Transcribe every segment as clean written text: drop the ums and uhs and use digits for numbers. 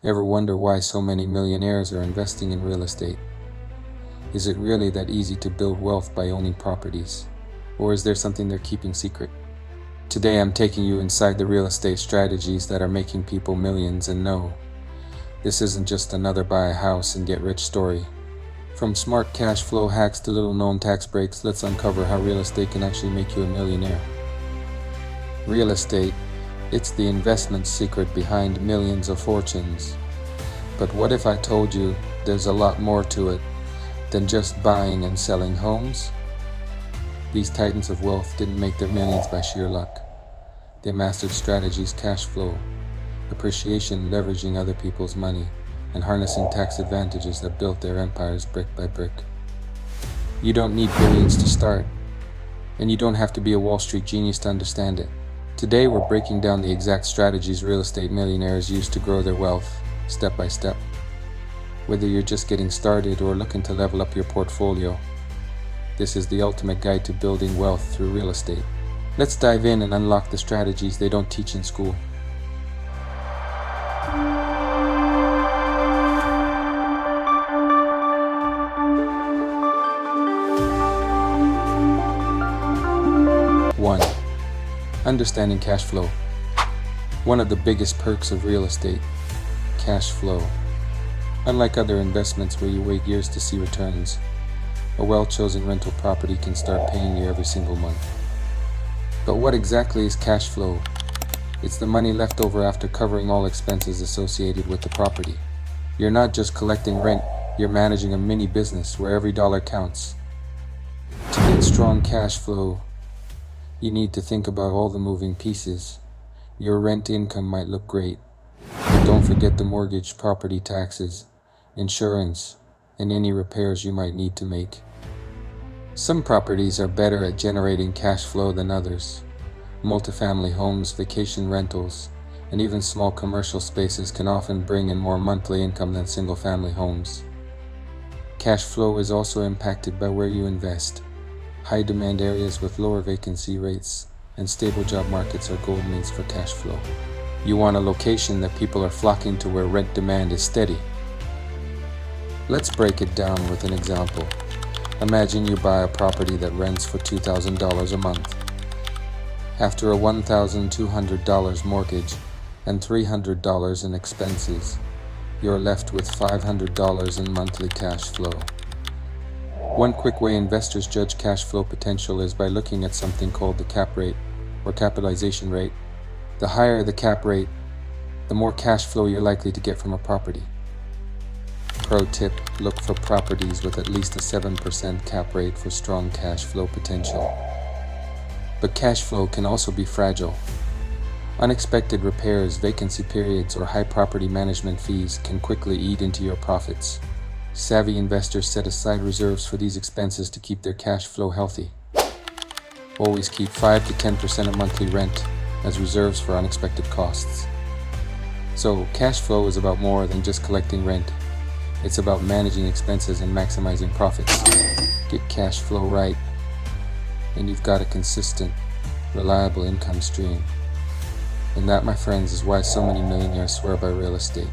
Ever wonder why so many millionaires are investing in real estate? Is it really that easy to build wealth by owning properties? Or is there something they're keeping secret? Today I'm taking you inside the real estate strategies that are making people millions, and no, this isn't just another buy a house and get rich story. From smart cash flow hacks to little known tax breaks, let's uncover how real estate can actually make you a millionaire. Real estate, it's the investment secret behind millions of fortunes. But what if I told you there's a lot more to it than just buying and selling homes? These titans of wealth didn't make their millions by sheer luck. They mastered strategies, cash flow, appreciation, leveraging other people's money, and harnessing tax advantages that built their empires brick by brick. You don't need billions to start, and you don't have to be a Wall Street genius to understand it. Today we're breaking down the exact strategies real estate millionaires use to grow their wealth, step by step. Whether you're just getting started or looking to level up your portfolio, this is the ultimate guide to building wealth through real estate. Let's dive in and unlock the strategies they don't teach in school. One, understanding cash flow. One of the biggest perks of real estate, cash flow. Unlike other investments where you wait years to see returns, a well-chosen rental property can start paying you every single month. But what exactly is cash flow? It's the money left over after covering all expenses associated with the property. You're not just collecting rent, you're managing a mini business where every dollar counts. To get strong cash flow, you need to think about all the moving pieces. Your rent income might look great, but don't forget the mortgage, property taxes, insurance, and any repairs you might need to make. Some properties are better at generating cash flow than others. Multifamily homes, vacation rentals, and even small commercial spaces can often bring in more monthly income than single-family homes. Cash flow is also impacted by where you invest. High-demand areas with lower vacancy rates and stable job markets are gold mines for cash flow. You want a location that people are flocking to where rent demand is steady. Let's break it down with an example. Imagine you buy a property that rents for $2,000 a month. After a $1,200 mortgage and $300 in expenses, you're left with $500 in monthly cash flow. One quick way investors judge cash flow potential is by looking at something called the cap rate or capitalization rate. The higher the cap rate, the more cash flow you're likely to get from a property. Pro tip, look for properties with at least a 7% cap rate for strong cash flow potential. But cash flow can also be fragile. Unexpected repairs, vacancy periods, or high property management fees can quickly eat into your profits. Savvy investors set aside reserves for these expenses to keep their cash flow healthy. Always keep 5 to 10% of monthly rent as reserves for unexpected costs. So, cash flow is about more than just collecting rent. It's about managing expenses and maximizing profits. Get cash flow right, and you've got a consistent, reliable income stream. And that, my friends, is why so many millionaires swear by real estate.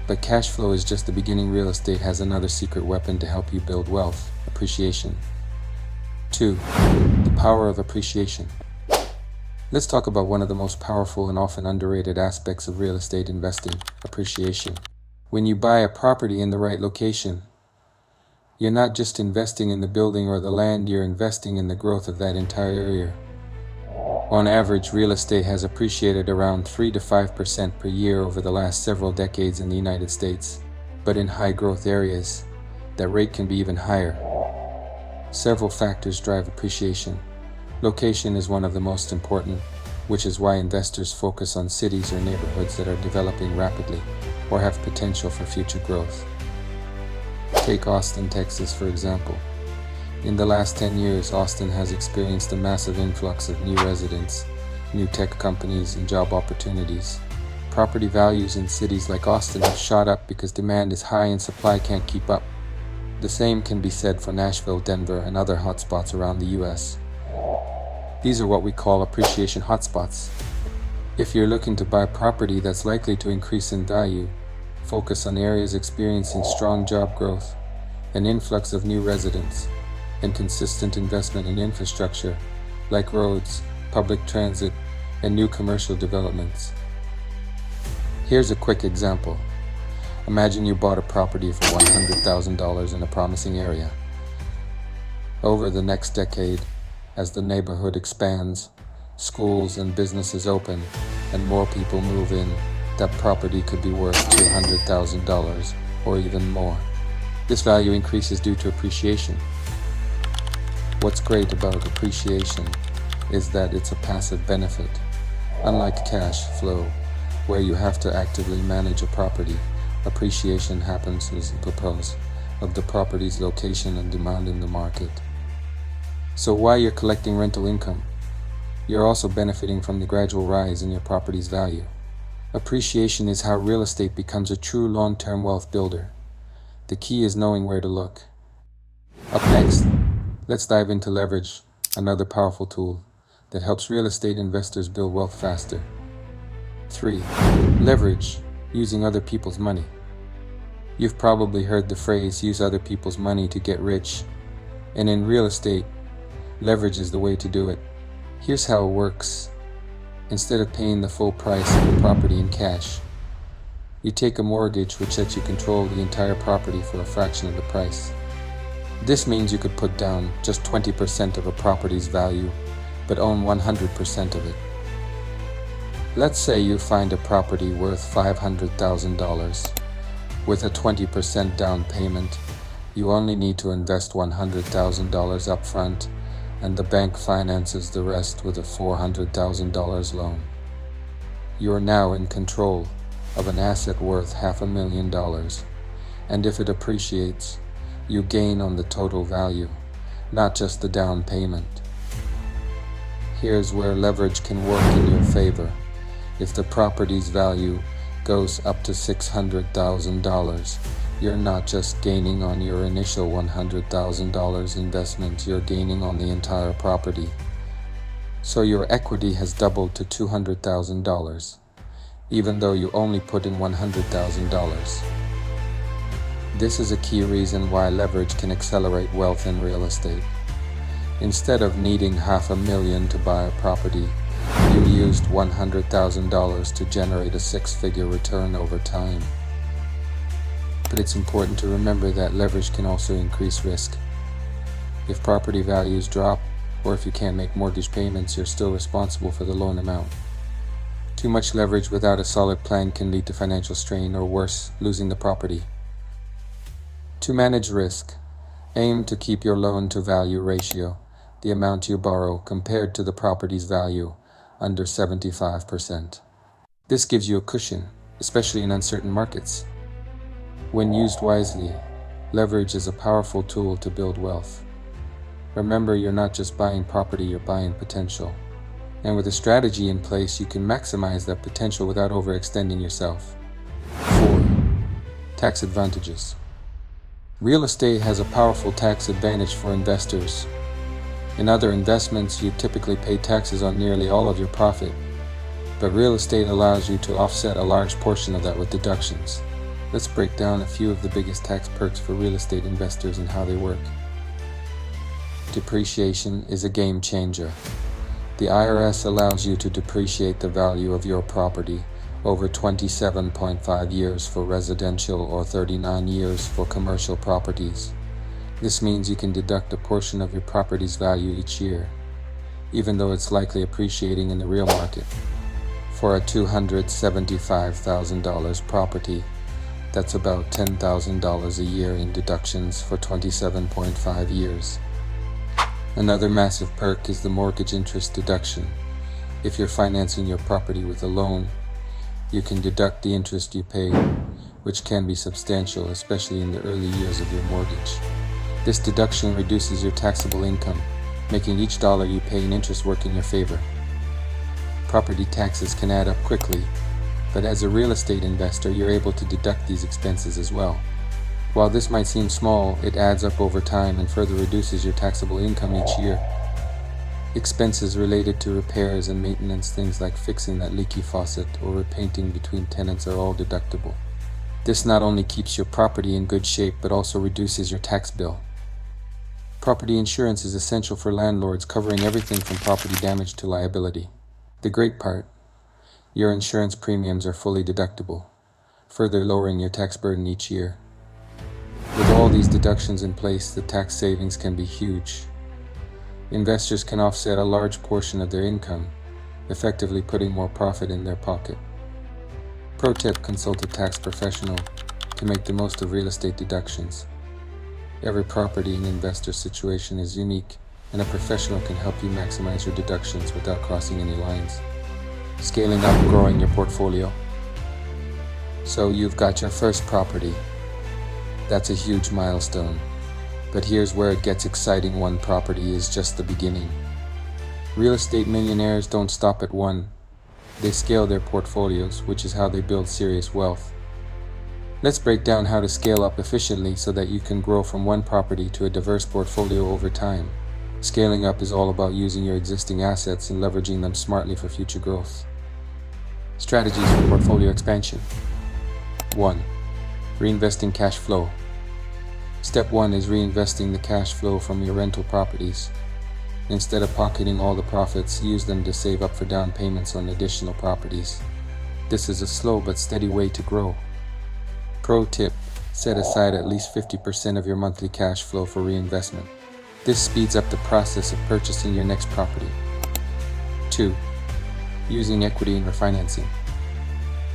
But cash flow is just the beginning. Real estate has another secret weapon to help you build wealth: appreciation. 2. The power of appreciation. Let's talk about one of the most powerful and often underrated aspects of real estate investing: appreciation. When you buy a property in the right location, you're not just investing in the building or the land, you're investing in the growth of that entire area. On average, real estate has appreciated around 3 to 5% per year over the last several decades in the United States. But in high-growth areas, that rate can be even higher. Several factors drive appreciation. Location is one of the most important, which is why investors focus on cities or neighborhoods that are developing rapidly or have potential for future growth. Take Austin, Texas, for example. In the last 10 years, Austin has experienced a massive influx of new residents, new tech companies, and job opportunities. Property values in cities like Austin have shot up because demand is high and supply can't keep up. The same can be said for Nashville, Denver, and other hotspots around the US. These are what we call appreciation hotspots. If you're looking to buy property that's likely to increase in value, focus on areas experiencing strong job growth, an influx of new residents, and consistent investment in infrastructure like roads, public transit, and new commercial developments. Here's a quick example. Imagine you bought a property for $100,000 in a promising area. Over the next decade, as the neighborhood expands, schools and businesses open, and more people move in, that property could be worth $200,000 or even more. This value increases due to appreciation. What's great about appreciation is that it's a passive benefit. Unlike cash flow, where you have to actively manage a property, appreciation happens as a result of the property's location and demand in the market. So while you're collecting rental income, you're also benefiting from the gradual rise in your property's value. Appreciation is how real estate becomes a true long-term wealth builder. The key is knowing where to look. Up next, let's dive into leverage, another powerful tool that helps real estate investors build wealth faster. 3. Leverage, using other people's money. You've probably heard the phrase, use other people's money to get rich. And in real estate, leverage is the way to do it. Here's how it works. Instead of paying the full price of the property in cash, you take a mortgage which lets you control the entire property for a fraction of the price. This means you could put down just 20% of a property's value, but own 100% of it. Let's say you find a property worth $500,000. With a 20% down payment, you only need to invest $100,000 up front, and the bank finances the rest with a $400,000 loan. You are now in control of an asset worth $500,000, and if it appreciates, you gain on the total value, not just the down payment. Here's where leverage can work in your favor. If the property's value goes up to $600,000, you're not just gaining on your initial $100,000 investment, you're gaining on the entire property. So your equity has doubled to $200,000, even though you only put in $100,000. This is a key reason why leverage can accelerate wealth in real estate. Instead of needing $500,000 to buy a property, you used $100,000 to generate a six-figure return over time. But it's important to remember that leverage can also increase risk. If property values drop, or if you can't make mortgage payments, you're still responsible for the loan amount. Too much leverage without a solid plan can lead to financial strain, or worse, losing the property. To manage risk, aim to keep your loan-to-value ratio, the amount you borrow compared to the property's value, under 75%. This gives you a cushion, especially in uncertain markets. When used wisely, leverage is a powerful tool to build wealth. Remember, you're not just buying property, you're buying potential. And with a strategy in place, you can maximize that potential without overextending yourself. 4. Tax advantages. Real estate has a powerful tax advantage for investors. In other investments, you typically pay taxes on nearly all of your profit, but real estate allows you to offset a large portion of that with deductions. Let's break down a few of the biggest tax perks for real estate investors and how they work. Depreciation is a game changer. The IRS allows you to depreciate the value of your property over 27.5 years for residential or 39 years for commercial properties. This means you can deduct a portion of your property's value each year, even though it's likely appreciating in the real market. For a $275,000 property, that's about $10,000 a year in deductions for 27.5 years. Another massive perk is the mortgage interest deduction. If you're financing your property with a loan, you can deduct the interest you pay, which can be substantial, especially in the early years of your mortgage. This deduction reduces your taxable income, making each dollar you pay in interest work in your favor. Property taxes can add up quickly, but as a real estate investor, you're able to deduct these expenses as well. While this might seem small, it adds up over time and further reduces your taxable income each year. Expenses related to repairs and maintenance, things like fixing that leaky faucet or repainting between tenants, are all deductible. This not only keeps your property in good shape, but also reduces your tax bill. Property insurance is essential for landlords, covering everything from property damage to liability. The great part: your insurance premiums are fully deductible, further lowering your tax burden each year. With all these deductions in place, the tax savings can be huge. Investors can offset a large portion of their income, effectively putting more profit in their pocket. Pro tip: consult a tax professional to make the most of real estate deductions. Every property and investor situation is unique, and a professional can help you maximize your deductions without crossing any lines. Scaling up, growing your portfolio. So you've got your first property. That's a huge milestone. But here's where it gets exciting. One property is just the beginning. Real estate millionaires don't stop at one. They scale their portfolios, which is how they build serious wealth. Let's break down how to scale up efficiently so that you can grow from one property to a diverse portfolio over time. Scaling up is all about using your existing assets and leveraging them smartly for future growth. Strategies for portfolio expansion. 1. Reinvesting cash flow. Step 1 is reinvesting the cash flow from your rental properties. Instead of pocketing all the profits, use them to save up for down payments on additional properties. This is a slow but steady way to grow. Pro tip: set aside at least 50% of your monthly cash flow for reinvestment. This speeds up the process of purchasing your next property. 2. Using equity and refinancing.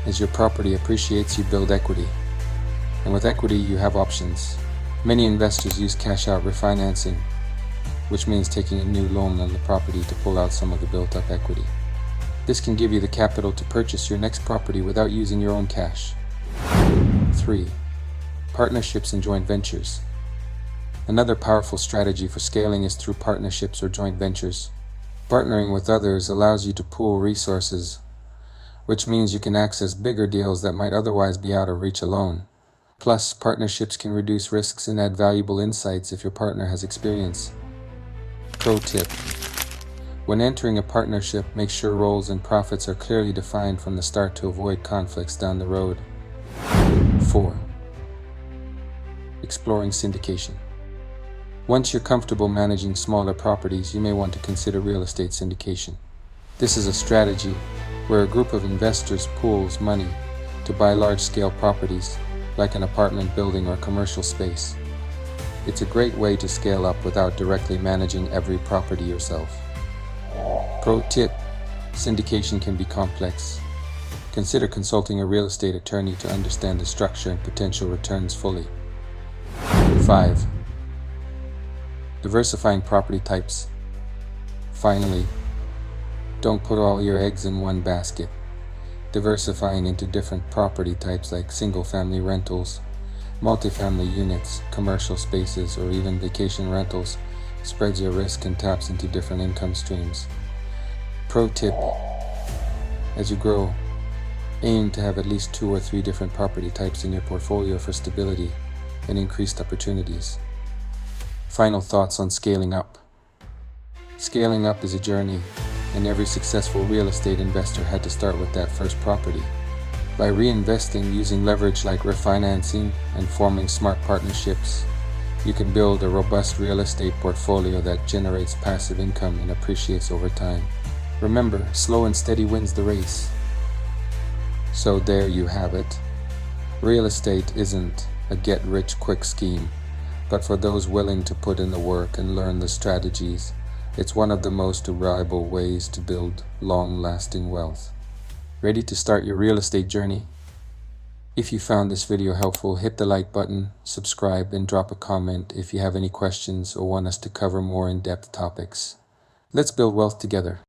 As your property appreciates, you build equity. And with equity, you have options. Many investors use cash-out refinancing, which means taking a new loan on the property to pull out some of the built-up equity. This can give you the capital to purchase your next property without using your own cash. 3. Partnerships and joint ventures. Another powerful strategy for scaling is through partnerships or joint ventures. Partnering with others allows you to pool resources, which means you can access bigger deals that might otherwise be out of reach alone. Plus, partnerships can reduce risks and add valuable insights if your partner has experience. Pro tip: when entering a partnership, make sure roles and profits are clearly defined from the start to avoid conflicts down the road. 4. Exploring syndication. Once you're comfortable managing smaller properties, you may want to consider real estate syndication. This is a strategy where a group of investors pools money to buy large-scale properties, like an apartment building or commercial space. It's a great way to scale up without directly managing every property yourself. Pro tip: syndication can be complex. Consider consulting a real estate attorney to understand the structure and potential returns fully. 5. Diversifying property types. Finally, don't put all your eggs in one basket. Diversifying into different property types like single-family rentals, multifamily units, commercial spaces, or even vacation rentals spreads your risk and taps into different income streams. Pro tip: as you grow, aim to have at least 2 or 3 different property types in your portfolio for stability and increased opportunities. Final thoughts on scaling up. Scaling up is a journey, and every successful real estate investor had to start with that first property. By reinvesting, using leverage like refinancing, and forming smart partnerships, you can build a robust real estate portfolio that generates passive income and appreciates over time. Remember, slow and steady wins the race. So there you have it. Real estate isn't a get-rich-quick scheme, but for those willing to put in the work and learn the strategies, it's one of the most reliable ways to build long-lasting wealth. Ready to start your real estate journey? If you found this video helpful, hit the like button, subscribe, and drop a comment if you have any questions or want us to cover more in-depth topics. Let's build wealth together.